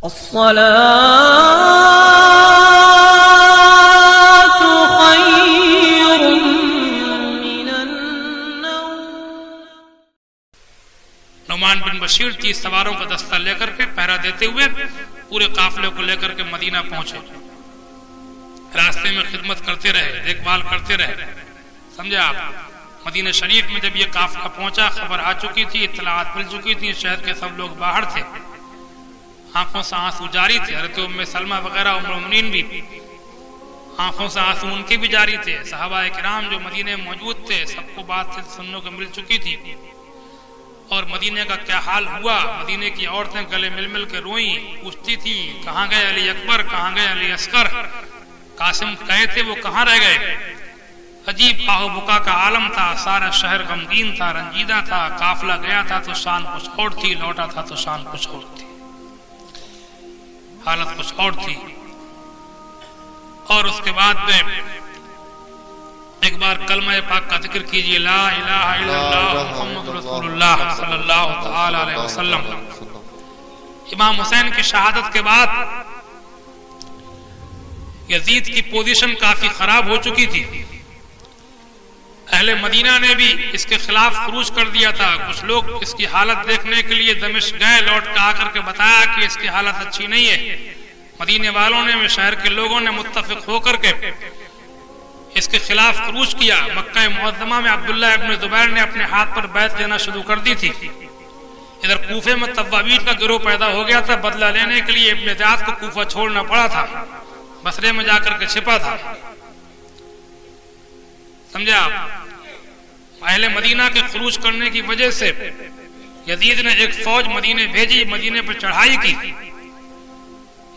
नुमान बिन बशीर 30 सवारों का दस्ता लेकर के पहरा देते हुए पूरे काफले को लेकर के मदीना पहुंचे। रास्ते में खिदमत करते रहे, देखभाल करते रहे। समझे आप? मदीना शरीफ में जब ये काफला पहुंचा, खबर आ चुकी थी, इत्तलात मिल चुकी थी, शहर के सब लोग बाहर थे, आंखों से आंसू जारी थे। हज़रत उम्मे सलमा वगैरह उम्मुल मोमिनीन भी आंखों से आंसू उनके भी जारी थे। सहाबा किराम जो मदीने में मौजूद थे, सबको बात सुनने को मिल चुकी थी। और मदीने का क्या हाल हुआ, मदीने की औरतें गले मिल मिल के रोई, पूछती थी कहाँ गए अली अकबर, कहाँ गए अली अस्कर, कासिम कहे थे वो कहाँ रह गए। अजीब आहो-बुका का आलम था, सारा शहर गमगीन था, रंजीदा था। काफला गया था तो शान कुछ और थी, लौटा था तो शान कुछ और थी, हालत कुछ और थी। और उसके बाद में एक बार कलमा पाक का जिक्र कीजिए, ला इलाहा इल्लल्लाह मुहम्मदुर रसूलुल्लाह सल्लल्लाहु तआला अलैहि वसल्लम। इमाम हुसैन की शहादत के बाद यजीद की पोजीशन काफी खराब हो चुकी थी। अहले मदीना ने भी इसके खिलाफ खुरूज कर दिया था। कुछ लोग इसकी हालत देखने के लिए दमिश्क गए, लौट कर आकर के बताया कि इसकी हालत अच्छी नहीं है। मदीने वालों ने, शहर के लोगों ने मुत्तफिक होकर के इसके खिलाफ खुरूज किया। मक्का मुअज़्ज़मा में अब्दुल्लाह इब्न ज़ुबैर ने अपने हाथ पर बैत लेना शुरू कर दी थी। इधर कूफे में तव्वाबीन का गिरोह पैदा हो गया था। बदला लेने के लिए इब्न ज़ियाद को कूफा छोड़ना पड़ा था, बसरे में जाकर के छिपा था। समझे आप? अहले मदीना के खुरूज करने की वजह से यजीद ने एक फौज मदीने भेजी, मदीने पर चढ़ाई की,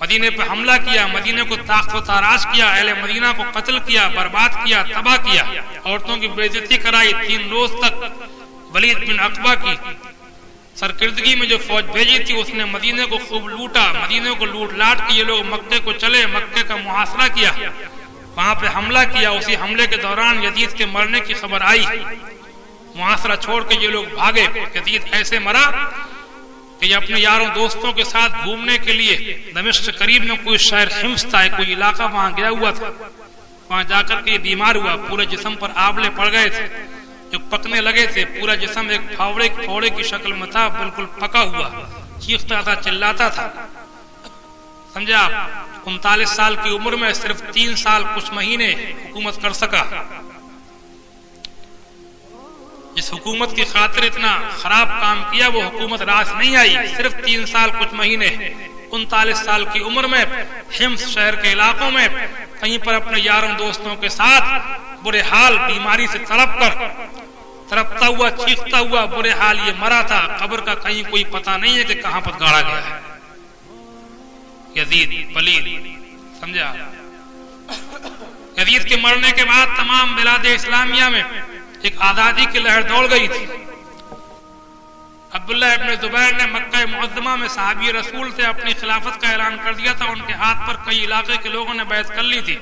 मदीने पर हमला किया, मदीने को ताख्त व ताराज किया, अहले मदीना को कत्ल किया, बर्बाद किया, तबाह किया, औरतों की बेइज्जती कराई। 3 रोज तक वलीद बिन अक़बा की सरकिर्दगी में जो फौज भेजी थी उसने मदीने को खूब लूटा। मदीने को लूट लाट के ये लोग मक्के को चले, मक्के का मुहासरा किया, वहां पे हमला किया। उसी हमले के दौरान यजीद के मरने की खबर आई, मुहासरा छोड़ के ये लोग भागे। यजीद ऐसे मरा कि ये अपने यारों दोस्तों के साथ घूमने के लिए दमिश्क करीब में कोई शहर हिम्स था, कोई इलाका, वहां गया हुआ था। वहां जाकर के बीमार हुआ, पूरे जिस्म पर आंवले पड़ गए थे जो पकने लगे थे। पूरा जिस्म एक फावड़े की शक्ल में था, बिल्कुल पका हुआ, चीखता था, चिल्लाता था। समझे आप? 39 साल की उम्र में सिर्फ 3 साल कुछ महीने हुकूमत कर सका। जिस हुकूमत की खातिर इतना खराब काम किया वो हुकूमत रास नहीं आई। सिर्फ 3 साल कुछ महीने 39 साल की उम्र में हिम्स शहर के इलाकों में कहीं पर अपने यारों दोस्तों के साथ बुरे हाल, बीमारी से तड़पता हुआ, चीखता हुआ, बुरे हाल ये मरा था। कब्र का कहीं कोई पता नहीं है कि कहां पर गाड़ा गया है। यजीद वलीद, समझा? यजीद के मरने के बाद तमाम बिलाद इस्लामिया में एक आजादी की लहर दौड़ गई थी। अब्दुल्लाह इब्न ज़ुबैर ने मक्का मुअज़्ज़मा में सहाबी रसूल से अपनी खिलाफत का ऐलान कर दिया था। उनके हाथ पर कई इलाके के लोगों ने बैत कर ली थी।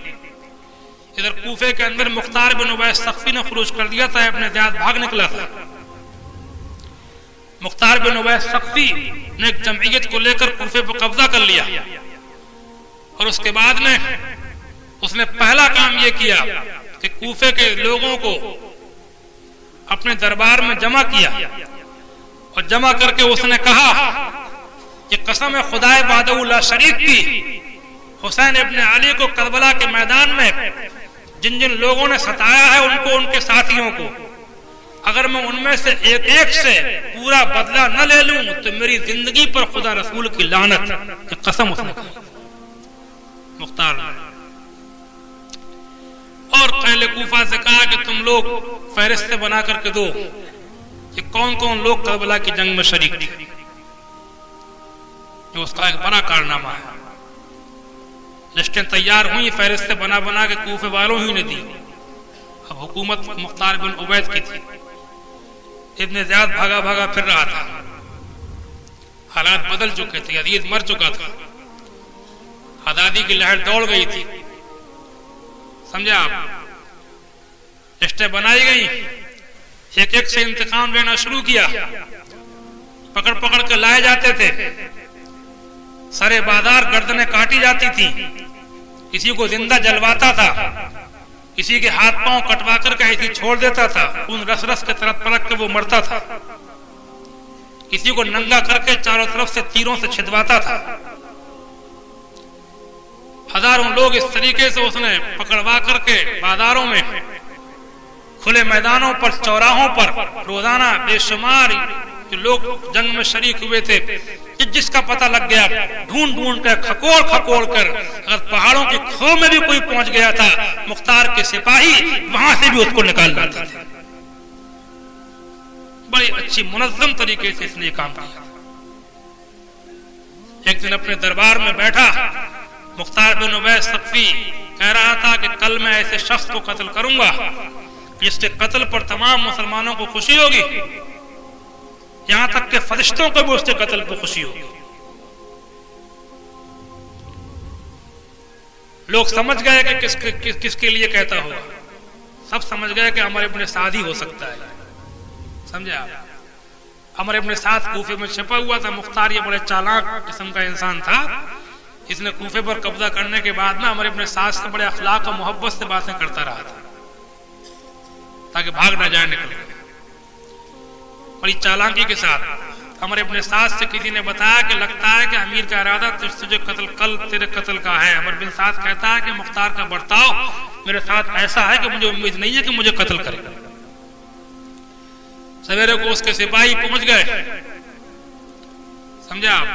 इधर कूफे के अंदर मुख्तार बिन उबैस सख्फी ने खुरूज कर दिया था, इब्न ज़ियाद भाग निकला था। मुख्तार बिन उबैस सख्फी ने एक जमईयत को लेकर कूफे पर कब्जा कर लिया और उसके बाद में उसने पहला काम यह किया कि कूफे के लोगों को अपने दरबार में जमा किया और जमा करके उसने कहा कि कसम खुदाए वाहदहू ला शरीक की, हुसैन इब्न अली को करबला के मैदान में जिन जिन लोगों ने सताया है उनको, उनके साथियों को, अगर मैं उनमें से एक एक से पूरा बदला न ले लूं तो मेरी जिंदगी पर खुदा रसूल की लानत। कसम उसने कहा मुख्तार। और पहले कूफा से कहा कि तुम लोग फहरिस्तें बना करके दो कि कौन कौन लोग करबला की जंग में शरीक थे। जो उसका एक बड़ा कारनामा है। लिस्टें तैयार हुई, फहरिस्तें बना बना के कूफे वालों ही ने दी। अब हुकूमत मुख्तार बिन उबैद की थी। इब्न ज़ियाद भागा भागा फिर रहा था। हालात बदल चुके थे, यजीद मर चुका था, आजादी की लहर दौड़ गई थी। समझे आप? लिस्टें बनाई गई, एक एक से इंतकाम लेना शुरू किया, पकड़ पकड़ के लाए जाते थे। सारे बाजार गर्दनें काटी जाती थी, किसी को जिंदा जलवाता था, किसी के हाथ पांव कटवा कर के ऐसी छोड़ देता था, उन रस रस के तरफ पलट के वो मरता था, किसी को नंगा करके चारों तरफ से तीरों से छिदवाता था। हजारों लोग इस तरीके से उसने पकड़वा करके बाजारों में, खुले मैदानों पर, चौराहों पर रोजाना बेशुमार जो लोग जंग में शरीक हुए थे, जिसका पता लग गया ढूंढ ढूंढ कर, खकोड़ खकोड़ कर, अगर पहाड़ों की खो में भी कोई पहुंच गया था, मुख्तार के सिपाही वहां से भी उसको निकाल लाते थे। बड़ी अच्छी मुनज़्ज़म तरीके से इसने काम किया। एक दिन अपने दरबार में बैठा मुख्तार बिन उवैस सक़फ़ी कह रहा था कि कल मैं ऐसे शख्स को कत्ल करूंगा जिसके कत्ल पर तमाम मुसलमानों को खुशी होगी, यहां तक कि फरिश्तों को भी उसके कत्ल पर खुशी होगी। लोग समझ गए कि किसके लिए कहता होगा। सब समझ गए कि अमर इब्न साद ही हो सकता है। समझे आप? अमर इब्न साद कूफे में छिपा हुआ था। मुख्तार ये बड़े चालाक किस्म का इंसान था। इसने कूफे पर कब्जा करने के बाद में अमर इब्न साद से बड़े अखलाक और मोहब्बत से बातें करता रहा था ताकि भाग न जाए निकल। बड़ी चालाकी के साथ अमर इब्न साद से किसी ने बताया कि लगता है कि अमीर का इरादा तुझे कत्ल, कल तेरे कत्ल का है। अमर बिन साद कहता है कि मुख्तार का बर्ताव मेरे साथ ऐसा है कि मुझे उम्मीद नहीं है कि मुझे कत्ल करेगा। सवेरे को उसके सिपाही पहुंच गए। समझे आप?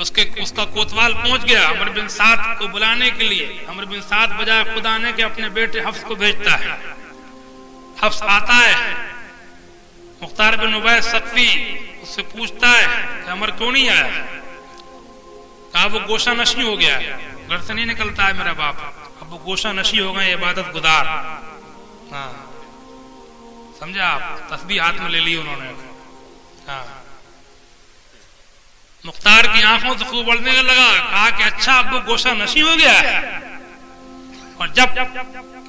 उसका कोतवाल पहुंच गया अमर बिन साद को बुलाने के लिए। अमर बिन साद बजाय खुद आने के अपने बेटे हफ्स को भेजता है। हफ्स आता है, मुख्तार बिन उवैस सक़फ़ी उससे पूछता है कि अमर क्यों नहीं आया? कहा वो गोशा नशी हो गया, घर से नहीं निकलता है मेरा बाप। अब वो गोशा नशी हो गए, इबादत गुजार। हाँ, समझा आप? तस्बीह हाथ में ले ली उन्होंने। हाँ, मुख्तार की आंखों से खूब बढ़ने लगा। कहा कि अच्छा अब वो गोशा नशी हो गया है। और जब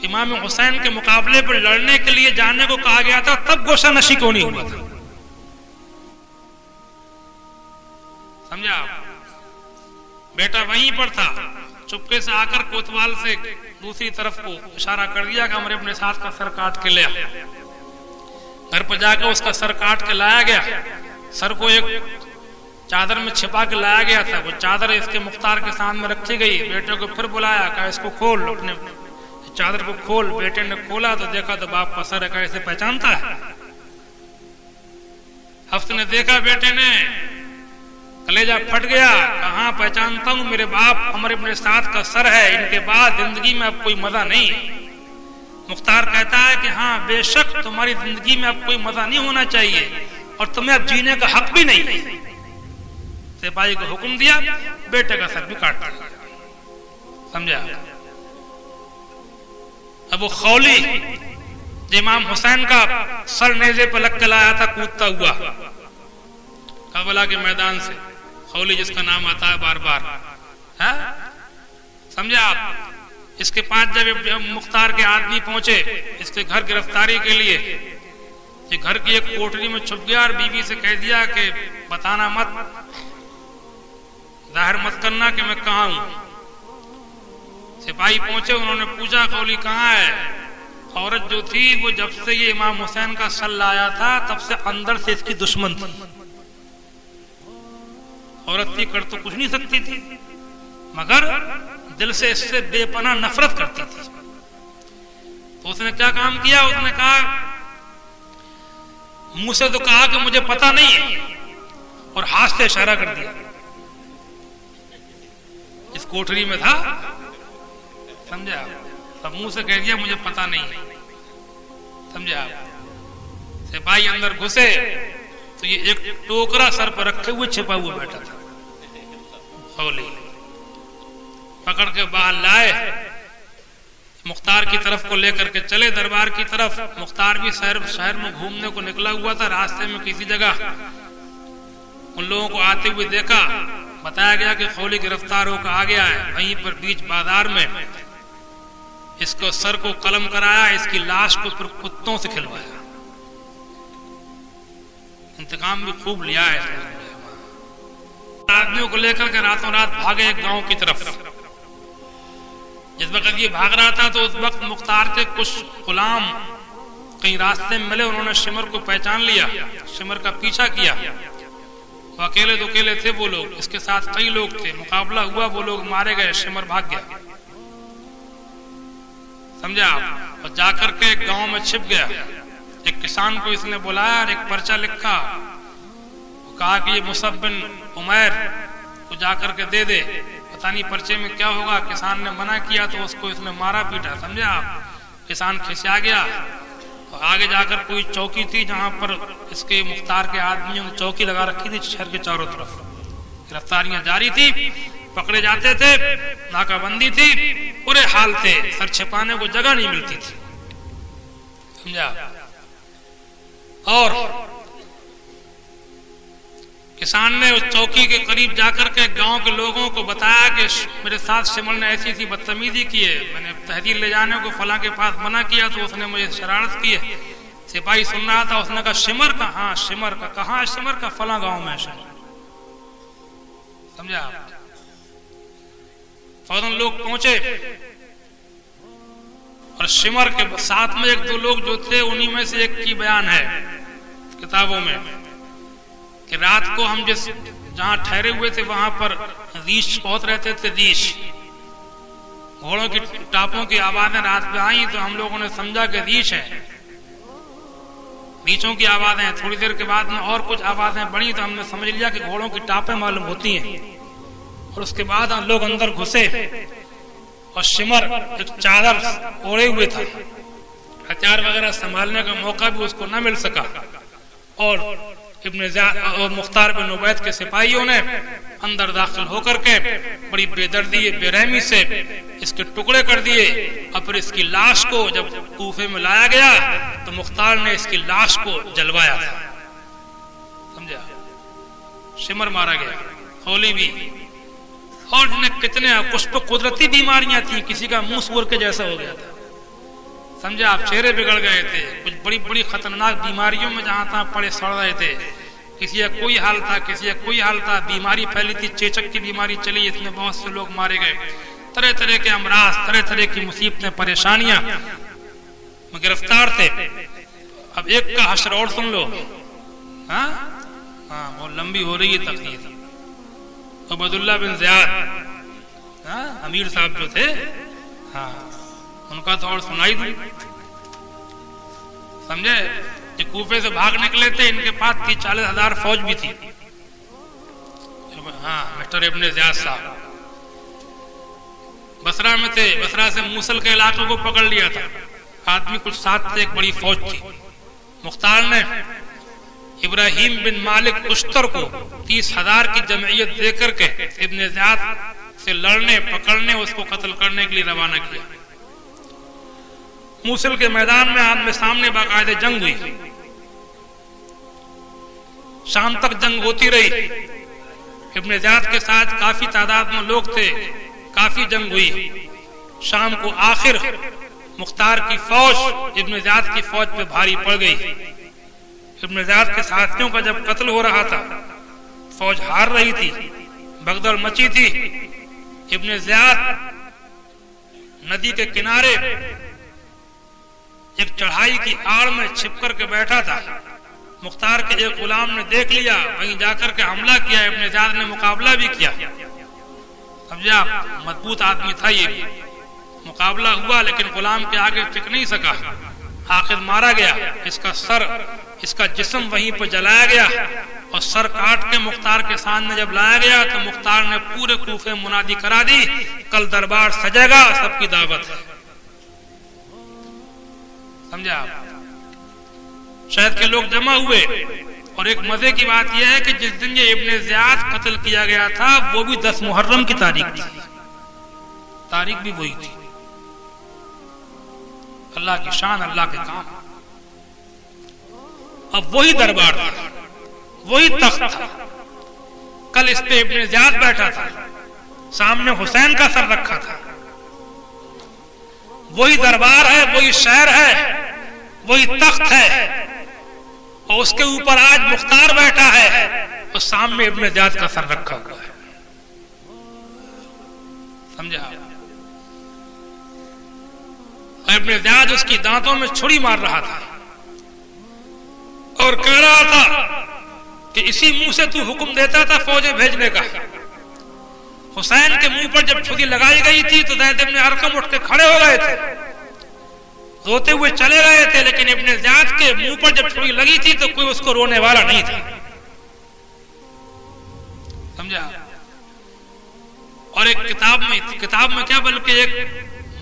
इमाम हुसैन के मुकाबले पर लड़ने के लिए जाने को कहा गया था तब गोशा नशी क्यों नहीं हुआ था? समझा? बेटा वहीं पर था। चुपके से आकर कोतवाल से दूसरी तरफ को इशारा कर दिया कि अमर इब्न साद का सर काट के ले। घर पर जाकर उसका सर काट के लाया गया। सर को एक चादर में छिपा के लाया गया था। वो चादर इसके मुख्तार के सामने रखी गई। बेटे को फिर बुलाया, कहा इसको खोल, अपने चादर को खोल। बेटे ने खोला तो देखा तो बाप का सर है। कैसे पहचानता है? हफ्स ने देखा, बेटे ने कलेजा फट गया। कहाँ पहचानता हूं, मेरे बाप अमर इब्न साद का सर है। इनके बाद जिंदगी में अब कोई मजा नहीं। मुख्तार कहता है कि हाँ बेशक तुम्हारी जिंदगी में अब कोई मजा नहीं होना चाहिए और तुम्हें अब जीने का हक भी नहीं। सिपाही को हुक्म दिया, बेटे का सर भी काट दिया। समझा? अब वो खौली जो इमाम हुसैन का सर नेज़े पर लग के लाया था कूदता हुआ करबला के मैदान से, खौली जिसका नाम आता है बार बार, है? समझे आप? इसके पास जब मुख्तार के आदमी पहुंचे इसके घर गिरफ्तारी के लिए, ये घर की एक कोठरी में छुप गया और बीवी से कह दिया कि बताना मत, जाहिर मत करना कि मैं कहाँ हूं। सिपाही पहुंचे, उन्होंने पूछा खौली कहाँ है? औरत जो थी वो जब से ये इमाम हुसैन का सर लाया था तब से अंदर से इसकी दुश्मन थी। औरत थी, कर तो कुछ नहीं सकती थी, मगर दिल से इससे बेपनाह नफरत करती थी। तो उसने क्या काम किया? उसने कहा, मुंह से तो कहा कि मुझे पता नहीं है और हाथ से इशारा कर दिया। इस कोठरी में था, समझा? तब मुंह से कह दिया मुझे पता नहीं है। समझा? सिपाही अंदर घुसे तो ये एक टोकरा सर पर रखे हुए छिपा हुआ बैठा था। खौली पकड़ के बाहर लाए, मुख्तार की तरफ को लेकर के चले, दरबार की तरफ। मुख्तार भी शहर में घूमने को निकला हुआ था। रास्ते में किसी जगह उन लोगों को आते हुए देखा। बताया गया कि खौली गिरफ्तार होकर आ गया है। वहीं पर बीच बाजार में इसको सर को कलम कराया, इसकी लाश को फिर कुत्तों से खिलवाया। इंतकाम भी खूब लिया है। आदमियों को लेकर के रातों रात भागे एक गांव की तरफ। जिस वक्त ये भाग रहा था तो उस वक्त मुख्तार के कुछ गुलाम कहीं रास्ते में मिले, उन्होंने शिमर को पहचान लिया, शिमर का पीछा किया। वो अकेले दुकेले थे वो लोग, इसके साथ कई लोग थे। मुकाबला हुआ, वो लोग मारे गए, शिमर भाग गया, समझा आप। और जाकर के एक गांव में छिप गया। एक किसान को इसने बुलाया और एक पर्चा लिखा, कहा कि ये मुसअब बिन उमैर को जाकर के दे दे, पता नहीं पर्चे में क्या होगा। किसान ने मना किया तो उसको इसने मारा पीटा, समझे आप। किसान खिसिया गया और आगे जाकर कोई चौकी थी जहां पर इसके मुख्तार के आदमियों ने चौकी लगा रखी थी शहर के चारों तरफ। गिरफ्तारियां जारी थी, पकड़े जाते थे, नाकाबंदी थी, बुरे हाल थे, सर छिपाने को जगह नहीं मिलती थी, समझा। और किसान ने उस चौकी के करीब जाकर के गांव के लोगों को बताया कि मेरे साथ शिमर ने ऐसी ऐसी बदतमीजी की है, मैंने तहरीर ले जाने को फला के पास मना किया तो उसने मुझे शरारत की है। सिपाही सुन रहा था, उसने कहा शिमर का? हाँ शिमर का। कहाँ है शिमर का? फला गांव में शिमर, समझा। फौरन लोग पहुंचे और शिमर के साथ में एक दो लोग जो थे, उन्हीं में से एक की बयान है किताबों में कि रात को हम जिस जहां ठहरे हुए थे वहां पर रीछ बहुत रहते थे। रीछ, घोड़ों की टापों की आवाजें रात में आई तो हम लोगों ने समझा कि रीछ है, रीछों की आवाजें। थोड़ी देर के बाद में और कुछ आवाजें बढ़ी तो हमने समझ लिया कि घोड़ों की टापें मालूम होती हैं। और उसके बाद लोग अंदर घुसे और शिमर एक चादर ओढ़े हुए था, हथियार वगैरह संभालने का मौका भी उसको न मिल सका। और इब्ने ज़ियाद और मुख्तार बिन उबैद के सिपाहियों ने अंदर दाखिल होकर के बड़ी बेदर्दी बेरहमी से इसके टुकड़े कर दिए। और फिर इसकी लाश को जब कूफे में लाया गया तो मुख्तार ने इसकी लाश को जलवाया था, समझा। शिमर मारा गया, होली भी। और कितने कुछ तो कुदरती बीमारियां थी, किसी का मुंह सूअर के जैसा हो गया था, समझे आप। चेहरे बिगड़ गए थे, कुछ बड़ी बड़ी खतरनाक बीमारियों में जहां तहां पड़े सड़ रहे थे। किसी का कोई हाल था, किसी का कोई हाल था। बीमारी फैली थी, चेचक की बीमारी चली, इसमें बहुत से लोग मारे गए। तरह तरह के अमराज, तरह तरह की मुसीबतें, परेशानियां, गिरफ्तार थे। अब एक का हश्र और सुन लो। हाँ हाँ, बहुत लंबी हो रही है तकरीर। अब्दुल्लाह बिन ज़ियाद, अमीर साहब जो थे, हाँ, उनका तो और सुनाई दूं, समझे। ये कूफे से भाग निकले थे, इनके पास 30-40 फौज भी थी। हाँ, मिस्टर इब्ने ज़ियाद साहब बसरा में थे, बसरा से मूसल के इलाकों को पकड़ लिया था। आदमी कुछ साथ थे, एक बड़ी फौज थी। मुख्तार ने इब्राहिम बिन मालिक उश्तर को 30,000 की जमइयत देकर के इब्ने ज़ियाद से लड़ने, पकड़ने, उसको कत्ल करने के लिए रवाना किया। मूसल के मैदान में आमने सामने बाकायदे जंग हुई। शाम तक जंग होती रही। इब्ने ज़ियाद के साथ काफी तादाद में लोग थे, काफी जंग हुई। शाम को आखिर मुख्तार की फौज इब्ने ज़ियाद की फौज पे भारी पड़ गई। इब्ने ज़ियाद के साथियों का जब कत्ल हो रहा था, फौज हार रही थी, भगदड़ मची थी। इब्ने ज़ियाद नदी के किनारे एक चढ़ाई की आड़ में छिपकर के बैठा था। मुख्तार के एक गुलाम ने देख लिया, वहीं जाकर के हमला किया। इब्ने ज़ियाद ने मुकाबला भी किया, समझा। मजबूत आदमी था ये भी। मुकाबला हुआ लेकिन गुलाम के आगे टिक नहीं सका, आखिर मारा गया। इसका सर, इसका जिस्म वहीं पर जलाया गया और सर काट के मुख्तार के सामने जब लाया गया तो मुख्तार ने पूरे कूफे मुनादी करा दी, कल दरबार सजेगा, सबकी दावत है, समझा। शहर के लोग जमा हुए। और एक मजे की बात यह है कि जिस दिन ये इब्ने ज़ियाद कत्ल किया गया था वो भी 10 मुहर्रम की तारीख थी, तारीख भी वही थी। अल्लाह की शान, अल्लाह के काम। अब वही दरबार था, वही तख्त था। कल इस पे इब्ने ज़ियाद बैठा था, सामने हुसैन का सर रखा था। वही दरबार है, वही शहर है, वही तख्त है। और उसके ऊपर आज मुख्तार बैठा है और सामने इब्ने ज़ियाद का सर रखा हुआ है। समझा? इब्ने ज़ियाद उसकी दांतों में छुरी मार रहा था और कह रहा था कि इसी मुंह से तू हुक्म देता था फौजें भेजने का। हुसैन के मुंह पर जब छुरी लगाई गई थी तो ज़ैद इब्ने अरकम उठ के खड़े हो गए थे, रोते हुए चले गए थे, लेकिन इब्ने ज़ियाद के मुंह पर जब छुरी लगी थी तो कोई उसको रोने वाला नहीं था। समझा? और एक किताब में क्या बल्कि एक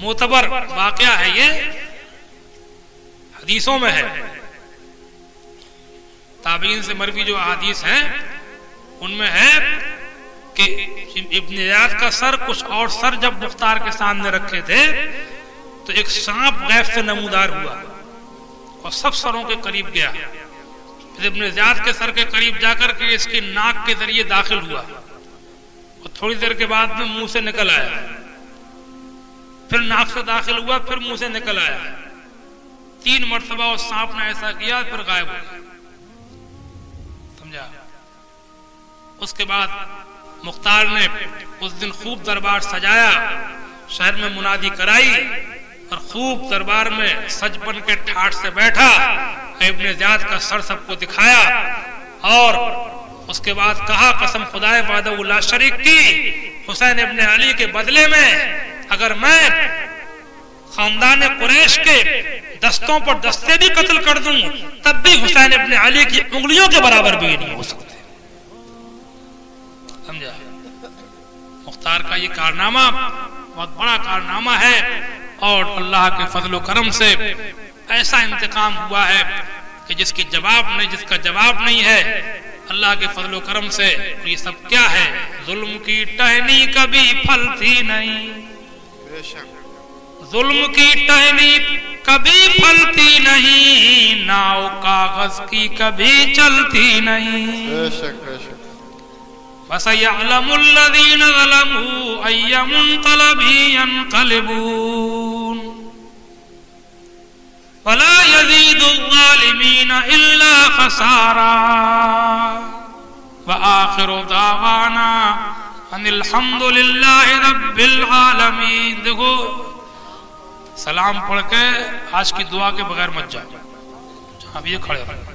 मोतबर वाकया है, ये हदीसों में है, ताबीन से मरवी जो हदीस है उनमें है कि इब्ने ज़ियाद का सर कुछ और सर जब मुख्तार के सामने रखे थे तो एक सांप गैब से नमूदार हुआ और सब सरों के करीब गया। फिर इब्ने ज़ियाद के सर के करीब जाकर के इसकी नाक के जरिए दाखिल हुआ और थोड़ी देर के बाद में मुंह से निकल आया, फिर नाक से दाखिल हुआ, फिर मुंह से निकल आया। 3 मरतबा उस सांप ने ऐसा किया, फिर गायब हो गया। समझा? उसके बाद मुख्तार ने उस दिन खूब दरबार सजाया, शहर में मुनादी कराई और खूब दरबार में सज बन के ठाठ से बैठा, इब्ने ज़ियाद का सर सबको दिखाया और उसके बाद कहा कसम खुदाए वादा शरीक की, हुसैन इब्ने अली के बदले में अगर मैं खानदान कुरैश के दस्तों पर दस्ते भी कत्ल कर दूं तब भी हुसैन इब्ने अली की उंगलियों के बराबर भी नहीं हो सकते। समझा? मुख्तार का ये कारनामा बहुत बड़ा कारनामा है और अल्लाह के फजल करम से ऐसा इंतकाम हुआ है कि जिसका जवाब नहीं है। अल्लाह के फजल करम से ये सब क्या है? जुल्म की टहनी कभी फलती नहीं, जुल्म की टहनी कभी फलती नहीं, नाव कागज की कभी चलती नहीं। वसयअलमुल्लज़ीना ज़लमू अय्य मुन्क़लबि यन्क़लिबून वला यज़ीदुज़्ज़ालिमीना इल्ला ख़सारा व आखिरु दावाना अनिल हम्दुलिल्लाहि रब्बिल आलमीन। देखो, सलाम पढ़ के आज की दुआ के बगैर मत जाओ, जहां भी ये खड़े रहो।